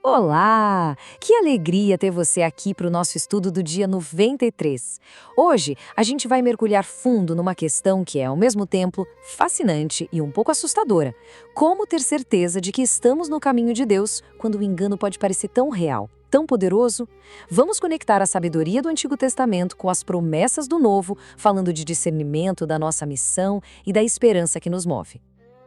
Olá! Que alegria ter você aqui para o nosso estudo do dia 93. Hoje, a gente vai mergulhar fundo numa questão que é, ao mesmo tempo, fascinante e um pouco assustadora. Como ter certeza de que estamos no caminho de Deus quando o engano pode parecer tão real, tão poderoso? Vamos conectar a sabedoria do Antigo Testamento com as promessas do Novo, falando de discernimento da nossa missão e da esperança que nos move.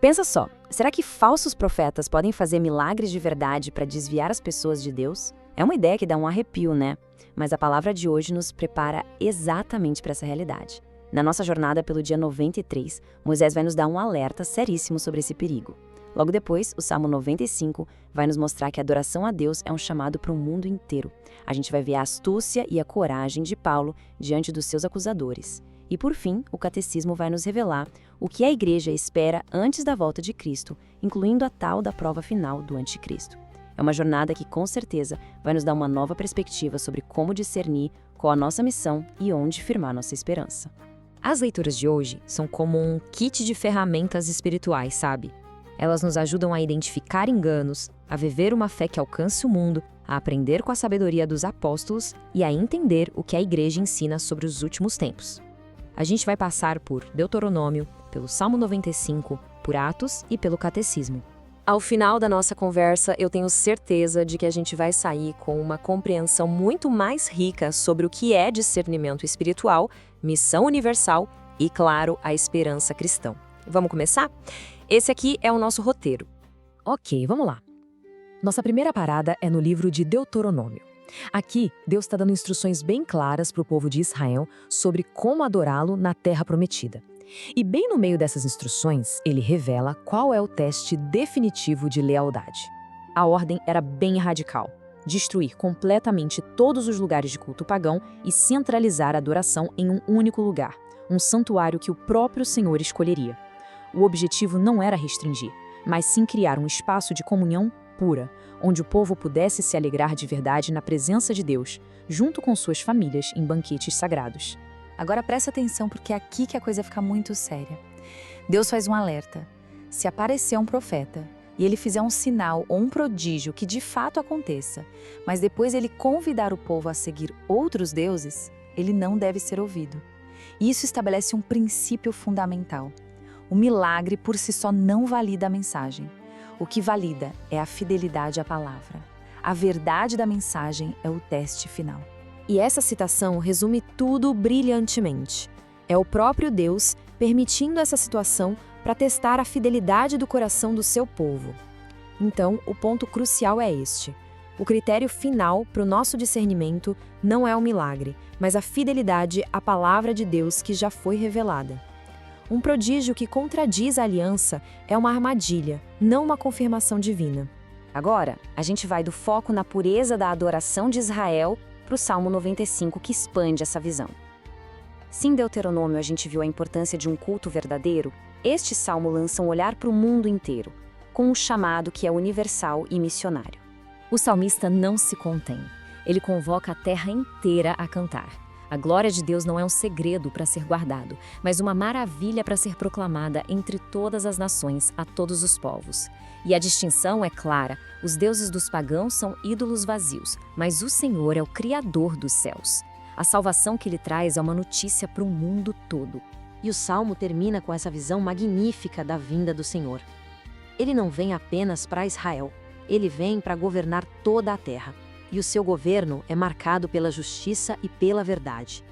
Pensa só, será que falsos profetas podem fazer milagres de verdade para desviar as pessoas de Deus? É uma ideia que dá um arrepio, né? Mas a palavra de hoje nos prepara exatamente para essa realidade. Na nossa jornada pelo dia 93, Moisés vai nos dar um alerta seríssimo sobre esse perigo. Logo depois, o Salmo 95 vai nos mostrar que a adoração a Deus é um chamado para o mundo inteiro. A gente vai ver a astúcia e a coragem de Paulo diante dos seus acusadores. E por fim, o Catecismo vai nos revelar o que a Igreja espera antes da volta de Cristo, incluindo a tal da prova final do Anticristo. É uma jornada que, com certeza, vai nos dar uma nova perspectiva sobre como discernir qual a nossa missão e onde firmar nossa esperança. As leituras de hoje são como um kit de ferramentas espirituais, sabe? Elas nos ajudam a identificar enganos, a viver uma fé que alcance o mundo, a aprender com a sabedoria dos apóstolos e a entender o que a Igreja ensina sobre os últimos tempos. A gente vai passar por Deuteronômio, pelo Salmo 95, por Atos e pelo Catecismo. Ao final da nossa conversa, eu tenho certeza de que a gente vai sair com uma compreensão muito mais rica sobre o que é discernimento espiritual, missão universal e, claro, a esperança cristã. Vamos começar? Esse aqui é o nosso roteiro. Ok, vamos lá. Nossa primeira parada é no livro de Deuteronômio. Aqui, Deus está dando instruções bem claras para o povo de Israel sobre como adorá-lo na Terra Prometida. E bem no meio dessas instruções, ele revela qual é o teste definitivo de lealdade. A ordem era bem radical: destruir completamente todos os lugares de culto pagão e centralizar a adoração em um único lugar, um santuário que o próprio Senhor escolheria. O objetivo não era restringir, mas sim criar um espaço de comunhão pura, onde o povo pudesse se alegrar de verdade na presença de Deus, junto com suas famílias em banquetes sagrados. Agora presta atenção, porque é aqui que a coisa fica muito séria. Deus faz um alerta. Se aparecer um profeta e ele fizer um sinal ou um prodígio que de fato aconteça, mas depois ele convidar o povo a seguir outros deuses, ele não deve ser ouvido. E isso estabelece um princípio fundamental. O milagre por si só não valida a mensagem. O que valida é a fidelidade à palavra. A verdade da mensagem é o teste final. E essa citação resume tudo brilhantemente. É o próprio Deus permitindo essa situação para testar a fidelidade do coração do seu povo. Então, o ponto crucial é este. O critério final para o nosso discernimento não é o milagre, mas a fidelidade à palavra de Deus que já foi revelada. Um prodígio que contradiz a aliança é uma armadilha, não uma confirmação divina. Agora, a gente vai do foco na pureza da adoração de Israel para o Salmo 95, que expande essa visão. Se em Deuteronômio a gente viu a importância de um culto verdadeiro, este salmo lança um olhar para o mundo inteiro, com um chamado que é universal e missionário. O salmista não se contém. Ele convoca a terra inteira a cantar. A glória de Deus não é um segredo para ser guardado, mas uma maravilha para ser proclamada entre todas as nações, a todos os povos. E a distinção é clara: os deuses dos pagãos são ídolos vazios, mas o Senhor é o Criador dos céus. A salvação que ele traz é uma notícia para o mundo todo. E o Salmo termina com essa visão magnífica da vinda do Senhor. Ele não vem apenas para Israel, ele vem para governar toda a terra. E o seu governo é marcado pela justiça e pela verdade.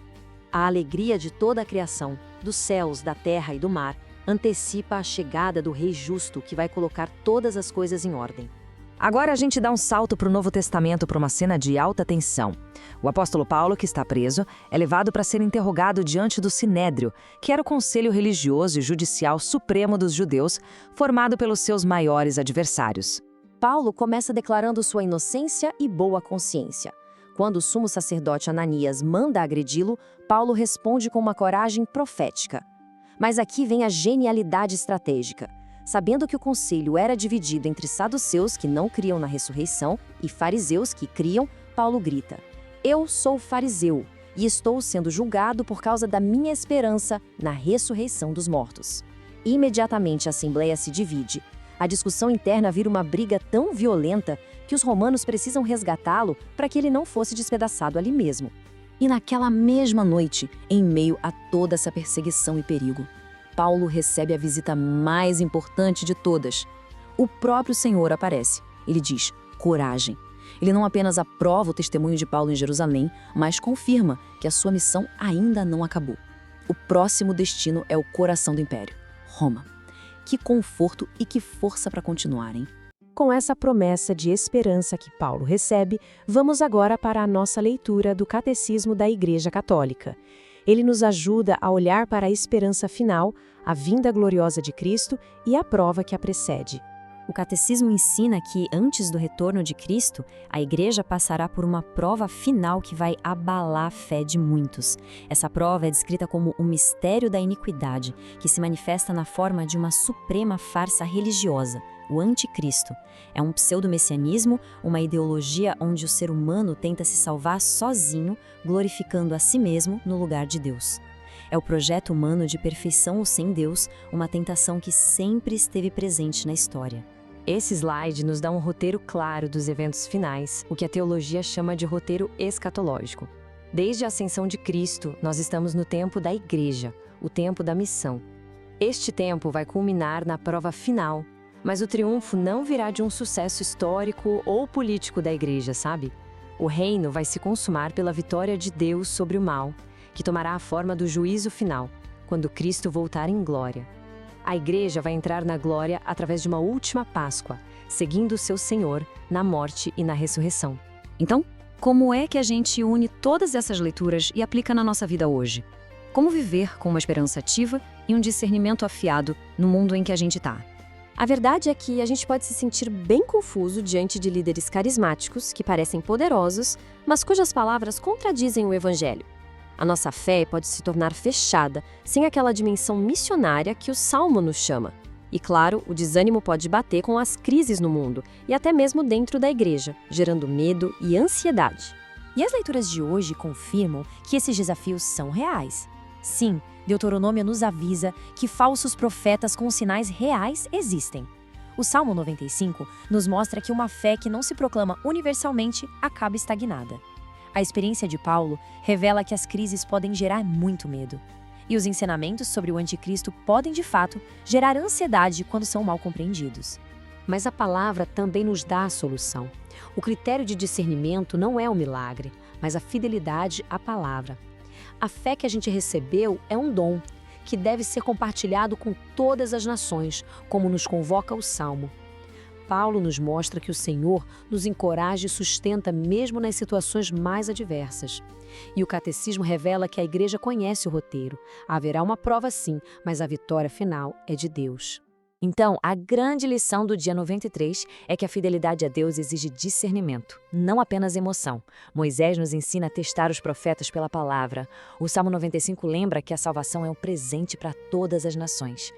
A alegria de toda a criação, dos céus, da terra e do mar, antecipa a chegada do Rei Justo que vai colocar todas as coisas em ordem. Agora a gente dá um salto para o Novo Testamento para uma cena de alta tensão. O apóstolo Paulo, que está preso, é levado para ser interrogado diante do Sinédrio, que era o conselho religioso e judicial supremo dos judeus, formado pelos seus maiores adversários. Paulo começa declarando sua inocência e boa consciência. Quando o sumo sacerdote Ananias manda agredi-lo, Paulo responde com uma coragem profética. Mas aqui vem a genialidade estratégica. Sabendo que o conselho era dividido entre saduceus, que não criam na ressurreição, e fariseus, que criam, Paulo grita: "Eu sou fariseu e estou sendo julgado por causa da minha esperança na ressurreição dos mortos." Imediatamente a assembleia se divide. A discussão interna vira uma briga tão violenta que que os romanos precisam resgatá-lo para que ele não fosse despedaçado ali mesmo. E naquela mesma noite, em meio a toda essa perseguição e perigo, Paulo recebe a visita mais importante de todas. O próprio Senhor aparece. Ele diz: coragem. Ele não apenas aprova o testemunho de Paulo em Jerusalém, mas confirma que a sua missão ainda não acabou. O próximo destino é o coração do Império, Roma. Que conforto e que força para continuar, hein? Com essa promessa de esperança que Paulo recebe, vamos agora para a nossa leitura do Catecismo da Igreja Católica. Ele nos ajuda a olhar para a esperança final, a vinda gloriosa de Cristo e a prova que a precede. O Catecismo ensina que, antes do retorno de Cristo, a Igreja passará por uma prova final que vai abalar a fé de muitos. Essa prova é descrita como o mistério da iniquidade, que se manifesta na forma de uma suprema farsa religiosa, o anticristo. É um pseudo-messianismo, uma ideologia onde o ser humano tenta se salvar sozinho, glorificando a si mesmo no lugar de Deus. É o projeto humano de perfeição ou sem Deus, uma tentação que sempre esteve presente na história. Esse slide nos dá um roteiro claro dos eventos finais, o que a teologia chama de roteiro escatológico. Desde a ascensão de Cristo, nós estamos no tempo da Igreja, o tempo da missão. Este tempo vai culminar na prova final, mas o triunfo não virá de um sucesso histórico ou político da Igreja, sabe? O reino vai se consumar pela vitória de Deus sobre o mal, que tomará a forma do juízo final, quando Cristo voltar em glória. A Igreja vai entrar na glória através de uma última Páscoa, seguindo o seu Senhor na morte e na ressurreição. Então, como é que a gente une todas essas leituras e aplica na nossa vida hoje? Como viver com uma esperança ativa e um discernimento afiado no mundo em que a gente está? A verdade é que a gente pode se sentir bem confuso diante de líderes carismáticos que parecem poderosos, mas cujas palavras contradizem o Evangelho. A nossa fé pode se tornar fechada, sem aquela dimensão missionária que o Salmo nos chama. E claro, o desânimo pode bater com as crises no mundo, e até mesmo dentro da igreja, gerando medo e ansiedade. E as leituras de hoje confirmam que esses desafios são reais. Sim, Deuteronômio nos avisa que falsos profetas com sinais reais existem. O Salmo 95 nos mostra que uma fé que não se proclama universalmente acaba estagnada. A experiência de Paulo revela que as crises podem gerar muito medo. E os ensinamentos sobre o anticristo podem, de fato, gerar ansiedade quando são mal compreendidos. Mas a palavra também nos dá a solução. O critério de discernimento não é o milagre, mas a fidelidade à palavra. A fé que a gente recebeu é um dom, que deve ser compartilhado com todas as nações, como nos convoca o Salmo. Paulo nos mostra que o Senhor nos encoraja e sustenta mesmo nas situações mais adversas. E o Catecismo revela que a Igreja conhece o roteiro. Haverá uma prova sim, mas a vitória final é de Deus. Então, a grande lição do dia 93 é que a fidelidade a Deus exige discernimento, não apenas emoção. Moisés nos ensina a testar os profetas pela palavra. O Salmo 95 lembra que a salvação é um presente para todas as nações.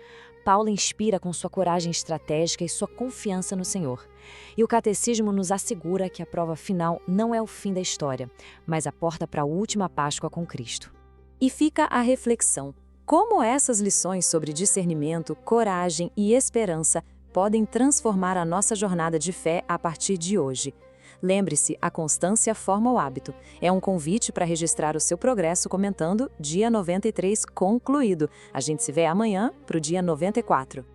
Paulo inspira com sua coragem estratégica e sua confiança no Senhor. E o Catecismo nos assegura que a prova final não é o fim da história, mas a porta para a última Páscoa com Cristo. E fica a reflexão. Como essas lições sobre discernimento, coragem e esperança podem transformar a nossa jornada de fé a partir de hoje? Lembre-se, a constância forma o hábito. É um convite para registrar o seu progresso comentando Dia 93 concluído. A gente se vê amanhã para o Dia 94.